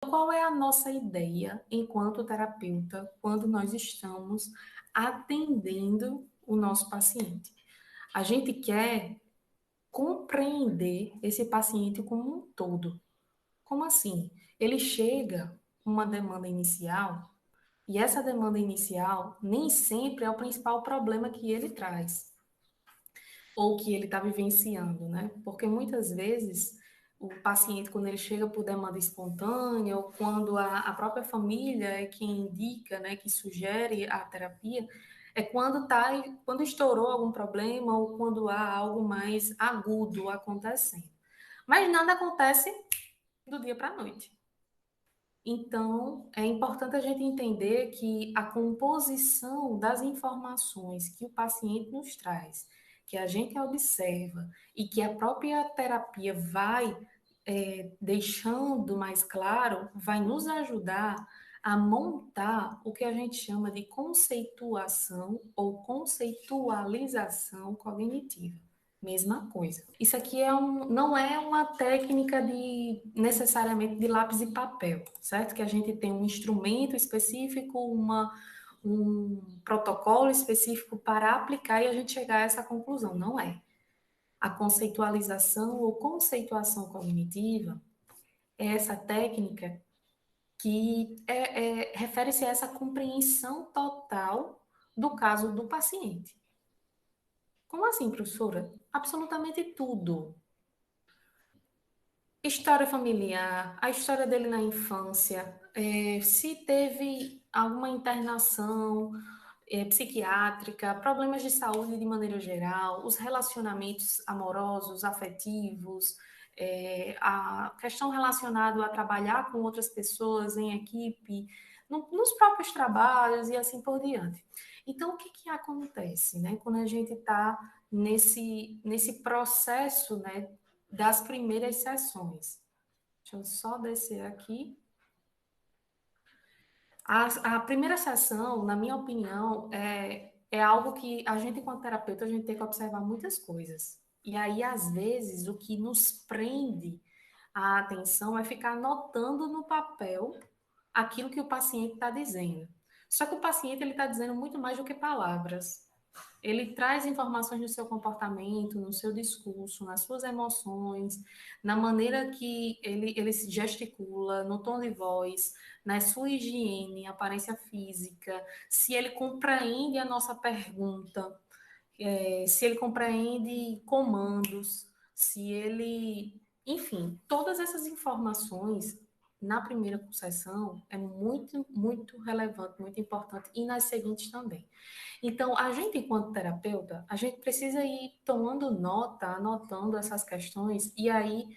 Qual é a nossa ideia enquanto terapeuta quando nós estamos atendendo o nosso paciente? A gente quer compreender esse paciente como um todo. Como assim? Ele chega com uma demanda inicial e essa demanda inicial nem sempre é o principal problema que ele traz ou que ele está vivenciando, né? Porque muitas vezes o paciente, quando ele chega por demanda espontânea, ou quando a própria família é quem indica, né, que sugere a terapia, é quando estourou algum problema ou quando há algo mais agudo acontecendo. Mas nada acontece do dia para a noite. Então, é importante a gente entender que a composição das informações que o paciente nos traz, que a gente observa e que a própria terapia vai deixando mais claro, vai nos ajudar a montar o que a gente chama de conceituação ou conceitualização cognitiva. Mesma coisa. Isso aqui não é uma técnica de necessariamente de lápis e papel, certo? Que a gente tem um instrumento específico, um protocolo específico para aplicar e a gente chegar a essa conclusão. Não é. A conceitualização ou conceituação cognitiva é essa técnica que refere-se a essa compreensão total do caso do paciente. Como assim, professora? Absolutamente tudo. História familiar, a história dele na infância, se teve alguma internação psiquiátrica, problemas de saúde de maneira geral, os relacionamentos amorosos, afetivos, a questão relacionada a trabalhar com outras pessoas em equipe, nos próprios trabalhos e assim por diante. Então, o que que acontece, né, quando a gente está nesse processo, né, das primeiras sessões? Deixa eu só descer aqui. A primeira sessão, na minha opinião, é algo que a gente, enquanto terapeuta, a gente tem que observar muitas coisas. E aí, às vezes, o que nos prende a atenção é ficar anotando no papel aquilo que o paciente está dizendo. Só que o paciente ele está dizendo muito mais do que palavras. Ele traz informações do seu comportamento, no seu discurso, nas suas emoções, na maneira que ele se gesticula, no tom de voz, na sua higiene, aparência física, se ele compreende a nossa pergunta, se ele compreende comandos, se ele. Enfim, todas essas informações na primeira sessão é muito, muito relevante, muito importante, e nas seguintes também. Então, a gente, enquanto terapeuta, a gente precisa ir tomando nota, anotando essas questões e aí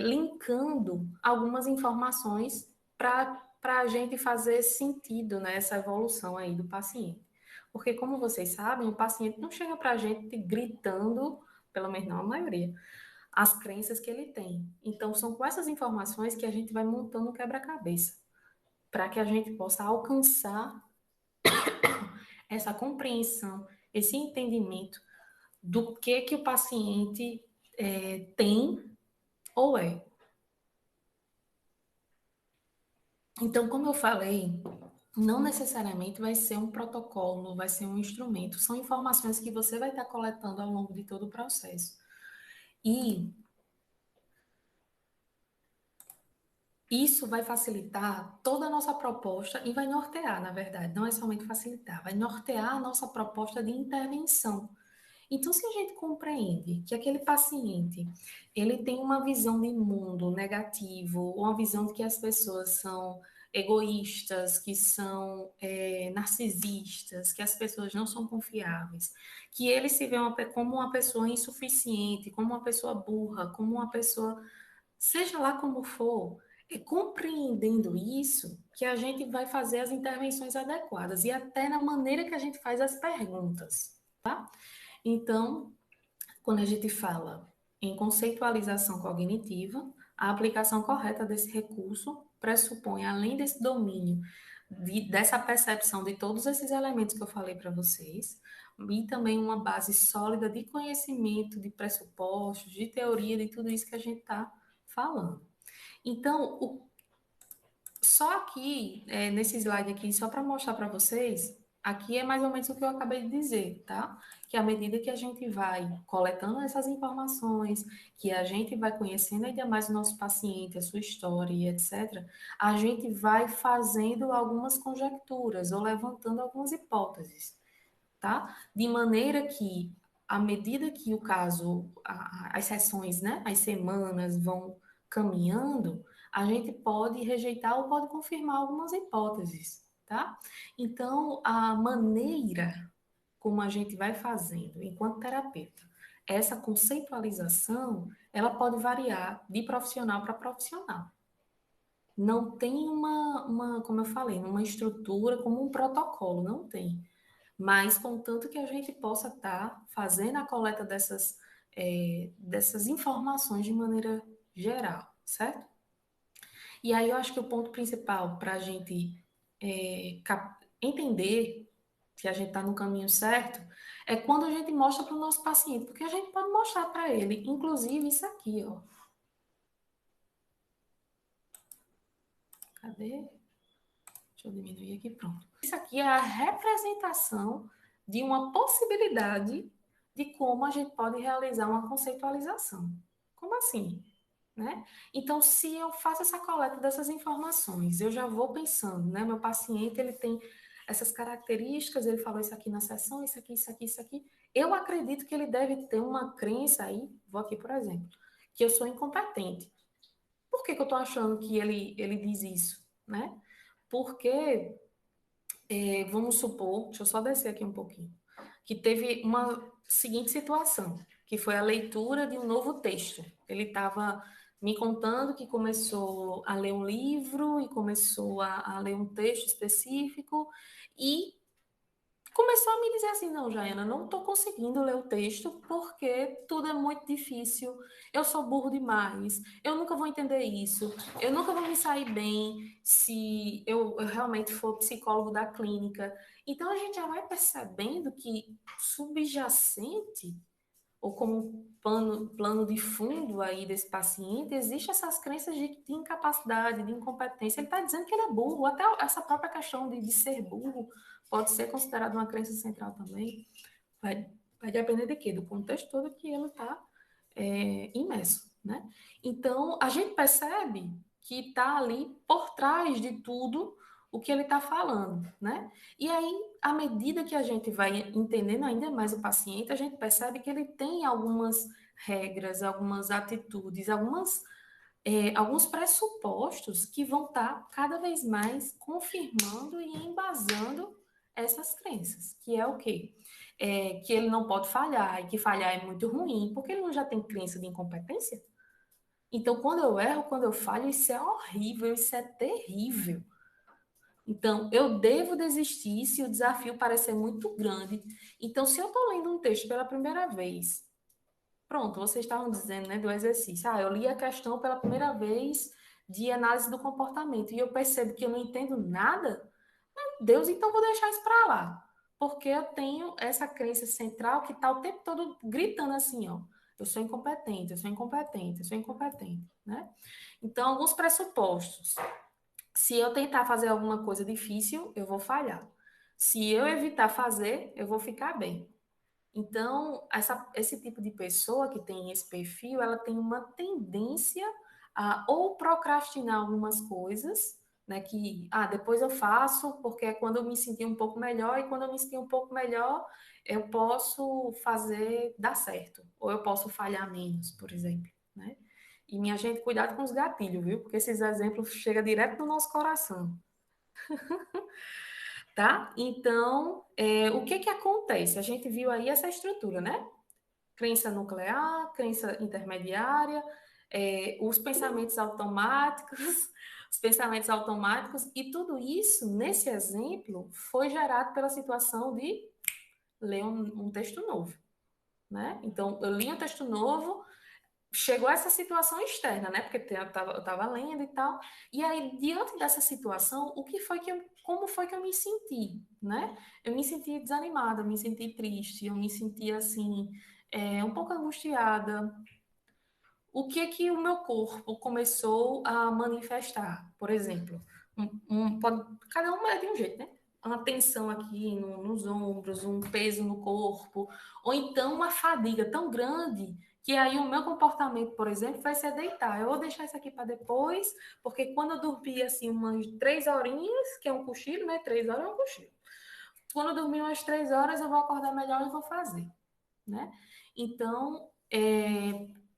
linkando algumas informações para a gente fazer sentido nessa evolução aí do paciente. Porque, como vocês sabem, o paciente não chega para a gente gritando, pelo menos não a maioria, as crenças que ele tem. Então, são com essas informações que a gente vai montando um quebra-cabeça, para que a gente possa alcançar essa compreensão, esse entendimento do que o paciente tem ou é. Então, como eu falei, não necessariamente vai ser um protocolo, vai ser um instrumento, são informações que você vai estar coletando ao longo de todo o processo. E isso vai facilitar toda a nossa proposta e vai nortear, na verdade, não é somente facilitar, vai nortear a nossa proposta de intervenção. Então, se a gente compreende que aquele paciente, ele tem uma visão de mundo negativo, uma visão de que as pessoas são egoístas, que são narcisistas, que as pessoas não são confiáveis, que ele se vê como uma pessoa insuficiente, como uma pessoa burra, como uma pessoa, seja lá como for, é compreendendo isso que a gente vai fazer as intervenções adequadas e até na maneira que a gente faz as perguntas, tá? Então, quando a gente fala em conceitualização cognitiva, a aplicação correta desse recurso pressupõe, além desse domínio, dessa percepção de todos esses elementos que eu falei para vocês, e também uma base sólida de conhecimento, de pressupostos, de teoria, de tudo isso que a gente está falando. Então, Só aqui, nesse slide aqui, só para mostrar para vocês, aqui é mais ou menos o que eu acabei de dizer, tá? Que à medida que a gente vai coletando essas informações, que a gente vai conhecendo ainda mais o nosso paciente, a sua história e etc., a gente vai fazendo algumas conjecturas ou levantando algumas hipóteses, tá? De maneira que, à medida que o caso, as sessões, né, as semanas vão caminhando, a gente pode rejeitar ou pode confirmar algumas hipóteses, tá? Então, a maneira como a gente vai fazendo enquanto terapeuta, essa conceitualização, ela pode variar de profissional para profissional. Não tem como eu falei, uma estrutura, como um protocolo, não tem. Mas contanto que a gente possa estar fazendo a coleta dessas informações de maneira geral, certo? E aí eu acho que o ponto principal para a gente entender que a gente está no caminho certo é quando a gente mostra para o nosso paciente, porque a gente pode mostrar para ele, inclusive isso aqui, ó. Cadê? Deixa eu diminuir aqui, pronto. Isso aqui é a representação de uma possibilidade de como a gente pode realizar uma conceitualização. Como assim? Né? Então, se eu faço essa coleta dessas informações, eu já vou pensando, né? Meu paciente, ele tem essas características, ele falou isso aqui na sessão, isso aqui, isso aqui, isso aqui. Eu acredito que ele deve ter uma crença aí, vou aqui, por exemplo, que eu sou incompetente. Por que eu estou achando que ele diz isso, né? Porque, vamos supor, deixa eu só descer aqui um pouquinho, que teve uma seguinte situação, que foi a leitura de um novo texto. Ele estava me contando que começou a ler um livro e começou a ler um texto específico e começou a me dizer assim, não, Jaiana, não estou conseguindo ler o texto porque tudo é muito difícil, eu sou burro demais, eu nunca vou entender isso, eu nunca vou me sair bem se eu realmente for psicólogo da clínica. Então, a gente já vai percebendo que subjacente, ou como plano de fundo aí desse paciente, existe essas crenças de incapacidade, de incompetência. Ele está dizendo que ele é burro, até essa própria questão de ser burro pode ser considerada uma crença central também. Vai depender de quê? Do contexto todo que ele está imerso, né? Então, a gente percebe que está ali por trás de tudo o que ele está falando, né? E aí, à medida que a gente vai entendendo ainda mais o paciente, a gente percebe que ele tem algumas regras, algumas atitudes, alguns pressupostos que vão estar cada vez mais confirmando e embasando essas crenças, que é o quê? Que ele não pode falhar, e que falhar é muito ruim, porque ele não já tem crença de incompetência? Então, quando eu erro, quando eu falho, isso é horrível, isso é terrível. Então, eu devo desistir se o desafio parecer muito grande. Então, se eu estou lendo um texto pela primeira vez, pronto, vocês estavam dizendo, né, do exercício. Eu li a questão pela primeira vez de análise do comportamento e eu percebo que eu não entendo nada. Meu Deus, então vou deixar isso para lá. Porque eu tenho essa crença central que está o tempo todo gritando assim, ó. Eu sou incompetente, eu sou incompetente, eu sou incompetente, né? Então, alguns pressupostos. Se eu tentar fazer alguma coisa difícil, eu vou falhar. Se eu evitar fazer, eu vou ficar bem. Então, esse tipo de pessoa que tem esse perfil, ela tem uma tendência a ou procrastinar algumas coisas, né, que, depois eu faço, porque é quando eu me sentir um pouco melhor, e quando eu me sentir um pouco melhor, eu posso fazer dar certo, ou eu posso falhar menos, por exemplo, né? E minha gente, cuidado com os gatilhos, viu? Porque esses exemplos chegam direto no nosso coração, tá? Então, o que que acontece? A gente viu aí essa estrutura, né? Crença nuclear, crença intermediária, os pensamentos automáticos, os pensamentos automáticos, e tudo isso, nesse exemplo, foi gerado pela situação de ler um texto novo, né? Então, eu li um texto novo, chegou essa situação externa, né? Porque eu estava lendo e tal. E aí, diante dessa situação, como foi que eu me senti, né? Eu me senti desanimada, eu me senti triste, eu me senti assim, um pouco angustiada. O que que o meu corpo começou a manifestar? Por exemplo, cada um é de um jeito, né? Uma tensão aqui nos ombros, um peso no corpo, ou então uma fadiga tão grande que aí o meu comportamento, por exemplo, vai ser deitar. Eu vou deixar isso aqui para depois, porque quando eu dormir assim umas 3 horinhas, que é um cochilo, né? 3 horas é um cochilo. Quando eu dormir umas 3 horas, eu vou acordar melhor e vou fazer, né? Então,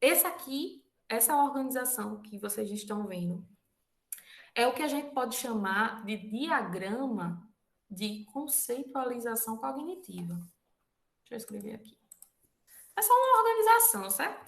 essa organização que vocês estão vendo, é o que a gente pode chamar de diagrama de conceitualização cognitiva. Deixa eu escrever aqui. É só uma organização, certo?